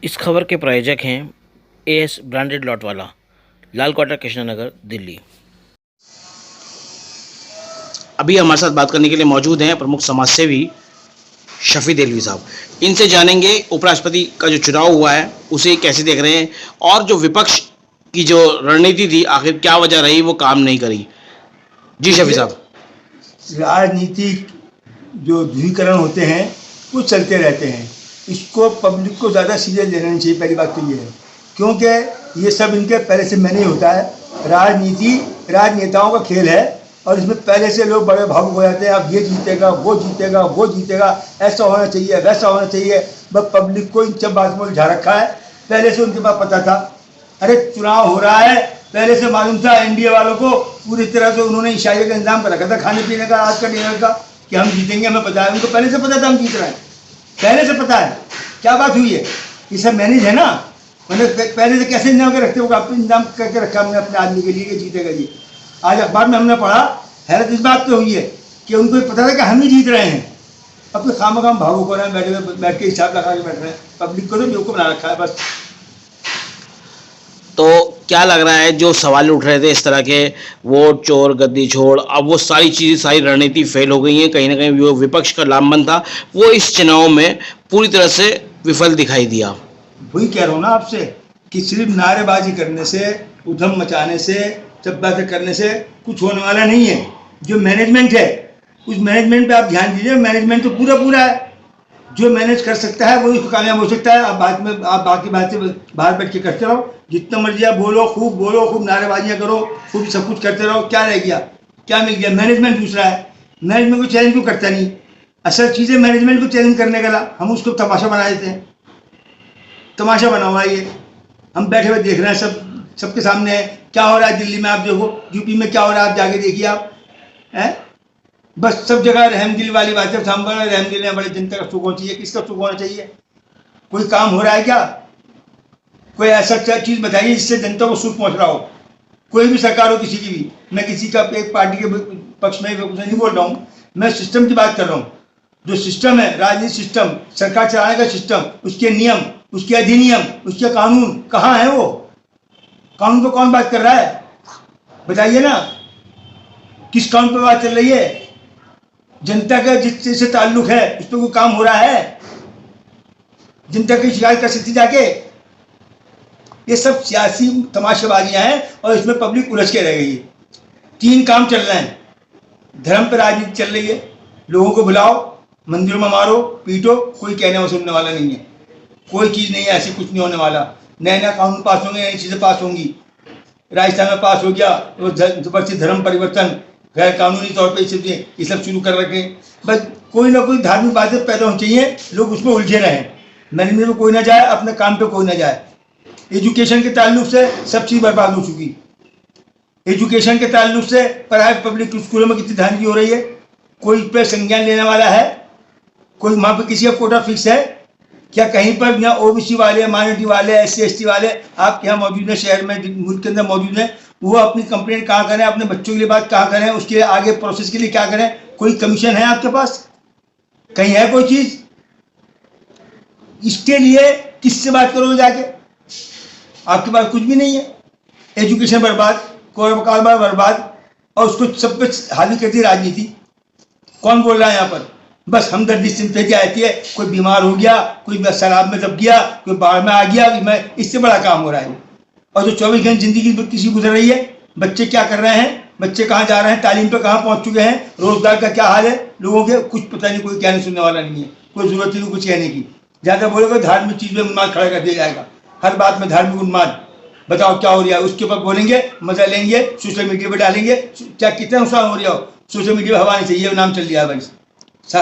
इस खबर के प्रायोजक हैं एएस ब्रांडेड लॉट वाला, लाल क्वार्टर, कृष्णनगर, दिल्ली। अभी हमारे साथ बात करने के लिए मौजूद हैं प्रमुख समाज सेवी शफी देलवी साहब। इनसे जानेंगे उपराष्ट्रपति का जो चुनाव हुआ है उसे कैसे देख रहे हैं और जो विपक्ष की जो रणनीति थी आखिर क्या वजह रही वो काम नहीं करी। जी शफी साहब। राजनीतिक जो ध्रुवीकरण होते हैं वो चलते रहते हैं। इसको पब्लिक को ज़्यादा सीरियस लेना नहीं चाहिए। पहली बात तो ये है, क्योंकि ये सब इनके पहले से मैंने होता है। राजनीति राजनेताओं का खेल है और इसमें पहले से लोग बड़े भावुक हो जाते हैं। अब ये जीतेगा, वो जीतेगा, वो जीतेगा, ऐसा होना चाहिए, वैसा होना चाहिए। बस पब्लिक को इन सब बात में उलझा रखा है। पहले से उनके पास पता था, अरे चुनाव हो रहा है, पहले से मालूम था। एनडीए वालों को पूरी तरह से उन्होंने इशारे का इंतजाम कर रखा था, खाने पीने का, आज का डिनर का, कि हम जीतेंगे। हमें पता है, उनको पहले से पता था हम जीत रहे हैं, पहले से पता है। क्या बात हुई है, ये सब मैनेज है ना। मैंने पहले से कैसे इंतजाम कर रखते हो, आपने इंतजाम करके रखा हमने अपने आदमी के लिए कि जीतेगा जी। आज अखबार में हमने पढ़ा, हैरत इस बात तो हुई है कि उनको पता था कि हम ही जीत रहे हैं। अब तो खामखाम भावुक हो रहे हैं, बैठ के हिसाब लगा के बैठ रहे हैं। पब्लिक को तो बेवकूफ बना रखा है बस। तो क्या लग रहा है जो सवाल उठ रहे थे इस तरह के, वोट चोर गद्दी छोड़, अब वो सारी चीज़ें, सारी रणनीति फेल हो गई है। कहीं ना कहीं जो विपक्ष का लामबंद था वो इस चुनाव में पूरी तरह से विफल दिखाई दिया। वही कह रहा हूँ ना आपसे कि सिर्फ नारेबाजी करने से, उधम मचाने से, सब बातें करने से कुछ होने वाला नहीं है। जो मैनेजमेंट है उस मैनेजमेंट पे आप ध्यान दीजिए। मैनेजमेंट तो पूरा है, जो मैनेज कर सकता है वही कामयाब हो सकता है। आप बाकी बातें बाहर बैठ के करते रहो, जितना मर्जी आप बोलो, खूब नारेबाजियाँ करो, खूब सब कुछ करते रहो। क्या रह गया, क्या मिल गया? मैनेजमेंट दूसरा है, मैनेजमेंट को चैलेंज क्यों करता नहीं? असल चीज़ है मैनेजमेंट को चैलेंज करने का, हम उसको तमाशा बना देते हैं। तमाशा बना हुआ है ये, हम बैठे हुए देख रहे हैं, सबके सामने है। क्या हो रहा है दिल्ली में आप देखो, यूपी में क्या हो रहा है आप जाके देखिए आप, हैं? बस सब जगह रहमदिल वाली बात है। हम बड़े रहमदिल हैं, बड़े जनता का सुख होना चाहिए। किसका सुख होना चाहिए? कोई काम हो रहा है क्या? कोई ऐसा चीज़ बताइए जिससे जनता को सुख पहुंच रहा हो। कोई भी सरकार हो, किसी की भी, मैं किसी का एक पार्टी के पक्ष में नहीं बोल रहा हूँ, मैं सिस्टम की बात कर रहा हूँ। जो सिस्टम है, राजनीतिक सिस्टम, सरकार चलाने का सिस्टम, उसके नियम, उसके अधिनियम, उसके कानून कहाँ है? वो कानून को कौन बात कर रहा है? बताइए ना, किस कानून पर बात चल रही है? जनता का जिससे ताल्लुक है उस पर कोई काम हो रहा है? जनता की शिकायत कर सकती जाके? ये सब सियासी तमाशाबाजियां हैं और इसमें पब्लिक उलझ के रह गई है। 3 काम चल रहे हैं, धर्म पर राजनीति चल रही है। लोगों को बुलाओ, मंदिरों में मारो, पीटो, कोई कहने और सुनने वाला नहीं है। कोई चीज़ नहीं है ऐसी, कुछ नहीं होने वाला। नए कानून पास होंगे, नई चीज़ें पास होंगी। राजस्थान में पास हो गया तो जबरदस्ती धर्म परिवर्तन, गैर कानूनी तौर पर ये सब शुरू कर रखे। बस कोई ना कोई धार्मिक बातें पैदा होनी चाहिए, लोग उसमें उलझे रहें। मैनेजमेंट में कोई ना जाए, अपने काम पे कोई ना जाए। एजुकेशन के ताल्लुक से सब चीज़ बर्बाद हो चुकी। एजुकेशन के ताल्लुक से प्राइवेट पब्लिक स्कूलों में कितनी धांधली हो रही है। कोई इस पर संज्ञान लेने वाला है? कोई वहाँ पर किसी का कोटा फिक्स है क्या? कहीं पर यहाँ ओबीसी वाले, माइनॉरिटी वाले, SC ST वाले आपके यहाँ मौजूद है, शहर में, मुल्क के अंदर मौजूद है, वो अपनी कंप्लेंट कहाँ करें, अपने बच्चों के लिए बात कहाँ करें, उसके लिए आगे प्रोसेस के लिए क्या करें? कोई कमीशन है आपके पास? कहीं है कोई चीज़? इसके लिए किससे बात करोगे जाके? आपके पास कुछ भी नहीं है। एजुकेशन बर्बाद, कारोबार बर्बाद, और उसको सब पे हावी करती है राजनीति। कौन बोल रहा है यहाँ पर? बस हमदर्दी सिंपैथी आती है। कोई बीमार हो गया, कोई शराब में दब गया, कोई बाढ़ में आ गया, मैं इससे बड़ा काम हो रहा है। और जो 24 घंटे जिंदगी किसी गुजर रही है, बच्चे क्या कर रहे हैं, बच्चे कहाँ जा रहे हैं, तालीम पे कहाँ पहुँच चुके हैं, रोजगार का क्या हाल है लोगों के, कुछ पता नहीं। कोई कहने सुनने वाला नहीं है, कोई जरूरत नहीं कुछ कहने की। ज़्यादा बोलेगा धार्मिक चीज़ में उन्माद खड़ा कर दिया जाएगा। हर बात में धार्मिक उन्माद, बताओ क्या हो रहा है, उसके ऊपर बोलेंगे, मजा लेंगे, सोशल मीडिया पर डालेंगे। चाहे कितना नुकसान हो रहा हो, सोशल मीडिया हवा नहीं चाहिए, नाम चल दिया है भाई।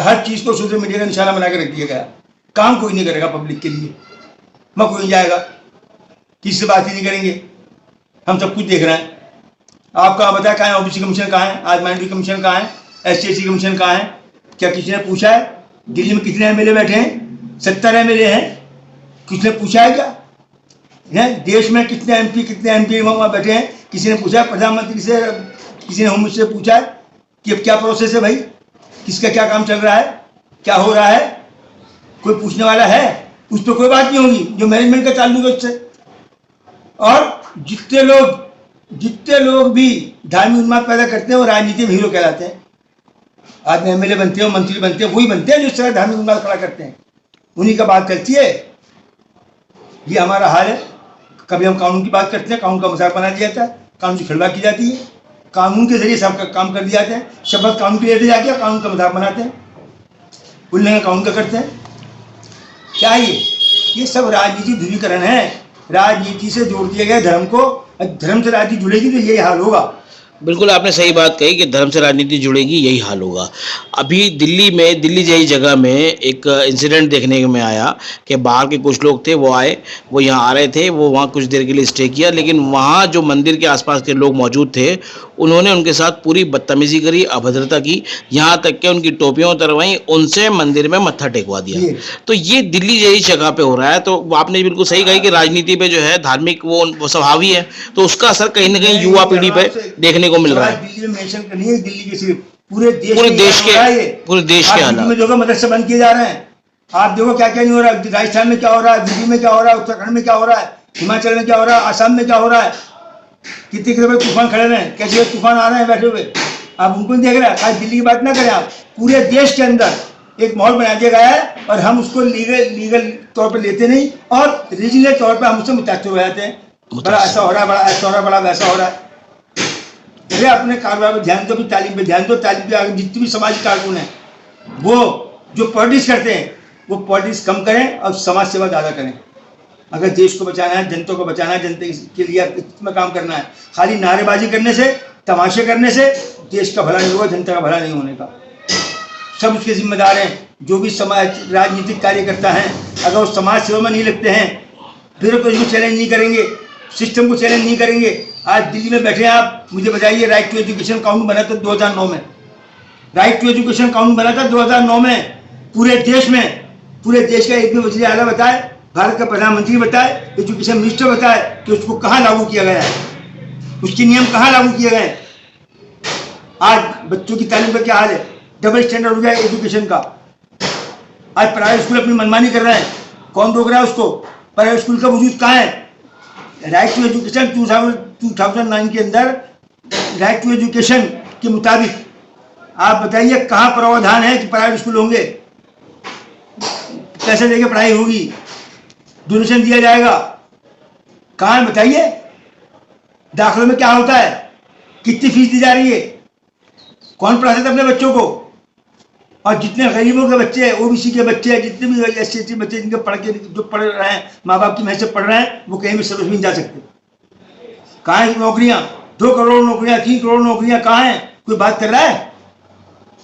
हर चीज़ को सोशल मीडिया का निशाना बना के रख दिया गया। काम कोई नहीं करेगा पब्लिक के लिए, मैं कोई नहीं जाएगा, किसी से बात ही नहीं करेंगे। हम सब कुछ देख रहे हैं। आप कहाँ बताया, कहाँ है ओबीसी कमीशन, कहाँ है आज माइनॉरिटी कमीशन, कहाँ है SC ST कमीशन, कहाँ है? क्या किसी ने पूछा है? दिल्ली में कितने MLA बैठे हैं? 70 MLA हैं। किसी ने पूछा है क्या? देश में कितने MP वहाँ बैठे हैं? किसी ने पूछा है? प्रधानमंत्री से किसी ने होम मिनिस्टर से पूछा है कि अब क्या प्रोसेस है भाई, किसका क्या काम चल रहा है, क्या हो रहा है? कोई पूछने वाला है? उस पर कोई बात नहीं होगी जो मैनेजमेंट का ताल्लुक है उससे। और जितने लोग भी धार्मिक उन्माद पैदा करते हैं वो राजनीति में हीरो कहलाते हैं। आज एमएलए बनते हैं, मंत्री बनते हैं, वही बनते हैं जो इस तरह धार्मिक उन्माद खड़ा करते हैं, उन्हीं का बात करती है। ये हमारा हाल है। कभी हम कानून की बात करते हैं, कानून का मजाक बना दिया जाता है, कानून से खिलवाड़ की जाती है, कानून के जरिए सबका काम कर दिया जाता है, शब्द कानून के लेते जाके कानून का मजाक बनाते हैं, उल्लंघन कानून का करते हैं। क्या ये सब राजनीति ध्रुवीकरण है। राजनीति से जोड़ दिया गया धर्म को, धर्म से राजनीति जुड़ेगी तो यही हाल होगा। बिल्कुल आपने सही बात कही कि धर्म से राजनीति जुड़ेगी, यही हाल होगा। अभी दिल्ली जैसी जगह में एक इंसिडेंट देखने में आया कि बाहर के कुछ लोग थे, वो आए, वो यहाँ आ रहे थे, वो वहाँ कुछ देर के लिए स्टे किया, लेकिन वहाँ जो मंदिर के आसपास के लोग मौजूद थे उन्होंने उनके साथ पूरी बदतमीजी करी, अभद्रता की, यहाँ तक कि उनकी टोपियाँ उतरवाई, उनसे मंदिर में मत्था टेकवा दिया। तो ये दिल्ली जैसी जगह पे हो रहा है। तो आपने बिल्कुल सही कही कि राजनीति पे जो है धार्मिक वो स्वभावी है, तो उसका असर कहीं ना कहीं युवा पीढ़ी पे देखने को मिल रहा है। दिल्ली में मेंशन करनी है, दिल्ली के सिर्फ पूरे देश के हालात में जो मदरसे बंद किए जा रहे हैं। आप देखो क्या क्या नहीं हो रहा है, राजस्थान में क्या हो रहा है, दिल्ली में क्या हो रहा है, उत्तराखंड में क्या हो रहा है, हिमाचल में क्या हो रहा है, आसाम में क्या हो रहा है। कितने कितने तूफान खड़े रहे हैं, कैसे तूफान आ रहे हैं बैठे हुए, आप उनको नहीं देख रहे हैं। आज दिल्ली की बात ना करें, आप पूरे देश के अंदर एक माहौल बना दिया गया है और हम उसको लीगल तौर पर लेते नहीं और रीजनल तौर पर हम उससे मुतासर हो जाते हैं। बड़ा ऐसा हो रहा है, बड़ा ऐसा हो रहा है, बड़ा वैसा हो रहा है। अरे अपने कारोबार पर ध्यान दो, भी तालीम पे ध्यान दो। तालीम पे आगे जितने भी समाज कारकुन हैं वो जो पॉलिटिक्स करते हैं वो पॉलिटिक्स कम करें और समाज सेवा ज़्यादा करें। अगर देश को बचाना है, जनता को बचाना है, जनता के लिए इसमें काम करना है, खाली नारेबाजी करने से, तमाशे करने से देश का भला नहीं होगा, जनता का भला नहीं होने का। सब उसके जिम्मेदार हैं। जो भी समाज राजनीतिक कार्यकर्ता हैं, अगर वो समाज सेवा में नहीं लगते हैं, ब्यूरोक्रेसी को चैलेंज नहीं करेंगे, सिस्टम को चैलेंज नहीं करेंगे। आज दिल्ली में बैठे हैं आप, मुझे बताइए, राइट टू एजुकेशन कानून बना था 2009 में। राइट टू एजुकेशन कानून बना था 2009 में पूरे देश में। पूरे देश का एक भी वज़ीर आला बताए, भारत का प्रधानमंत्री बताए, एजुकेशन मिनिस्टर बताए कि उसको कहाँ लागू किया गया है, उसके नियम कहाँ लागू किए गए। आज बच्चों की तालीम का क्या हाल है, डबल स्टैंडर्ड हो गया एजुकेशन का। आज प्राइवेट स्कूल अपनी मनमानी कर रहे हैं, कौन रोक रहा है उसको? प्राइवेट स्कूल का वजूद कहाँ है? राइट टू एजुकेशन 2009 के अंदर राइट टू एजुकेशन के मुताबिक आप बताइए कहाँ प्रावधान है कि प्राइवेट स्कूल होंगे, पैसे देके पढ़ाई होगी, डोनेशन दिया जाएगा? कहाँ है बताइए? दाखिलों में क्या होता है, कितनी फीस दी जा रही है, कौन पढ़ाते थे अपने बच्चों को? और जितने गरीबों के बच्चे हैं, ओबीसी के बच्चे हैं, जितने भी SC बच्चे जिनके जो पढ़ रहे हैं, माँ बाप की मेहनत से पढ़ रहे हैं, वो कहीं भी सर्विस में नहीं जा सकते। कहाँ है नौकरियाँ? 2 करोड़ नौकरियाँ, 3 करोड़ नौकरियाँ कहाँ हैं? कोई बात कर रहा है?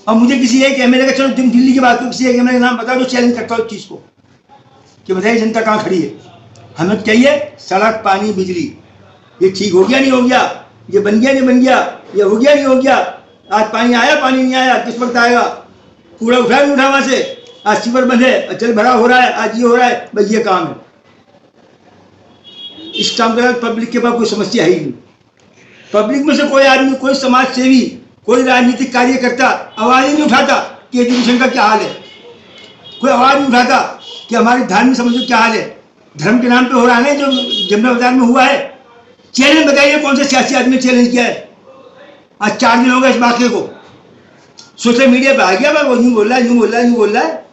और मुझे किसी एक एमएलए का, चलो तुम दिल्ली की बात करो, किसी एक एमएलए का नाम बताओ जो चैलेंज करता हो इस चीज़ को कि बताइए जनता कहाँ खड़ी है। हमें चाहिए सड़क, पानी, बिजली। ये ठीक हो गया नहीं हो गया, ये बन गया नहीं बन गया, ये हो गया नहीं हो गया। आज पानी आया, पानी नहीं आया, किस वक्त आएगा? कूड़ा उठा नहीं उठा वहां से, आज सीवर बंद है, चल भरा हो रहा है, आज ये हो रहा है, बस ये काम है। इस काम के बाद पब्लिक के पास कोई समस्या है ही नहीं। पब्लिक में से कोई आदमी, कोई समाज सेवी, कोई राजनीतिक कार्यकर्ता आवाज ही नहीं उठाता कि एजुकेशन का क्या हाल है। कोई आवाज नहीं उठाता कि हमारे धार्मिक समझ क्या हाल है। धर्म के नाम पे हो रहा है जो जमुना बाजार में हुआ है। चैलेंज बताइए कौन से सियासी आदमी ने चैलेंज किया है? आज 4 दिन हो गए इस वाक्य को, सोशल मीडिया पे आ गया, मैं वो यूं बोल रहा है, यूं बोल रहा है, यूं बोल रहा है।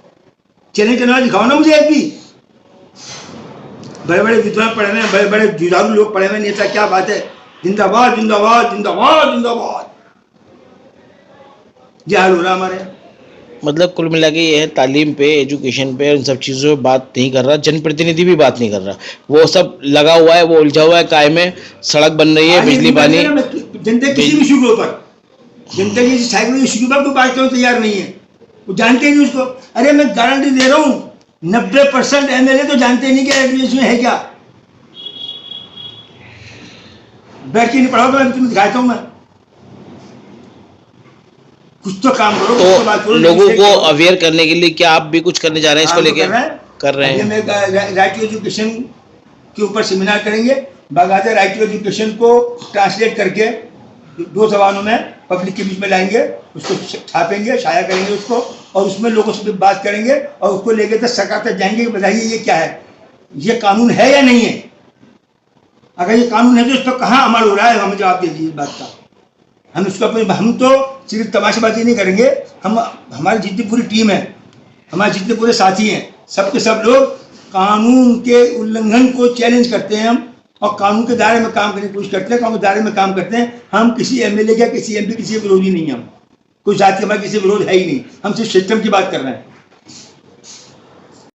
चैलेंज करने वाला दिखाओ ना मुझे एक भी। बड़े बड़े विद्वान पढ़े हुए, बड़े बड़े जुझारू लोग पढ़े हुए, नेता, क्या बात है, जिंदाबाद जिंदाबाद जिंदाबाद जिंदाबाद। ये हाल हो रहा हमारे। मतलब कुल मिला के ये है, तालीम पे, एजुकेशन पे, उन सब चीज़ों पे बात नहीं कर रहा, जनप्रतिनिधि भी बात नहीं कर रहा। वो सब लगा हुआ है, वो उलझा हुआ है, काय में सड़क बन रही है, बिजली पानी, जनता किसी भी शुरू पर, जनता की साइकिल शुरू पर कोई बात करने तैयार नहीं है। वो जानते नहीं उसको। अरे मैं गारंटी दे रहा हूँ 90% एमएलए तो जानते नहीं कि एजुकेशन है क्या। बैठ के नहीं पढ़ाओ तो मैं तुम्हें दिखाता हूँ। मैं कुछ तो काम करो, तो बात करो। लोगों को अवेयर करने के लिए क्या आप भी कुछ करने जा रहे हैं इसको लेके? कर रहे हैं। राइट टू एजुकेशन के ऊपर सेमिनार करेंगे, बाकायदा राइट टू एजुकेशन को ट्रांसलेट करके 2 जबानों में पब्लिक के बीच में लाएंगे, उसको छापेंगे, शाया करेंगे उसको, और उसमें लोगों से बात करेंगे और उसको लेके तो सरकार तक जाएंगे कि बताइए ये क्या है, ये कानून है या नहीं है। अगर ये कानून है तो इस पर कहाँ अमल हो रहा है, हमें जवाब दे दीजिए इस बात का। हम इसको हम तो सिर्फ तमाशाबाजी नहीं करेंगे, हम हमारी जितनी पूरी टीम है, हमारे जितने पूरे साथी हैं, सबके सब लोग कानून के उल्लंघन को चैलेंज करते हैं हम, और कानून के दायरे में काम करने की कोशिश करते हैं, कानून के दायरे में काम करते हैं। हम किसी एमएलए या किसी एमपी किसी विरोधी नहीं, हम कोई जाति हमारा किसी विरोध है ही नहीं, हम सिर्फ सिस्टम की बात कर रहे हैं।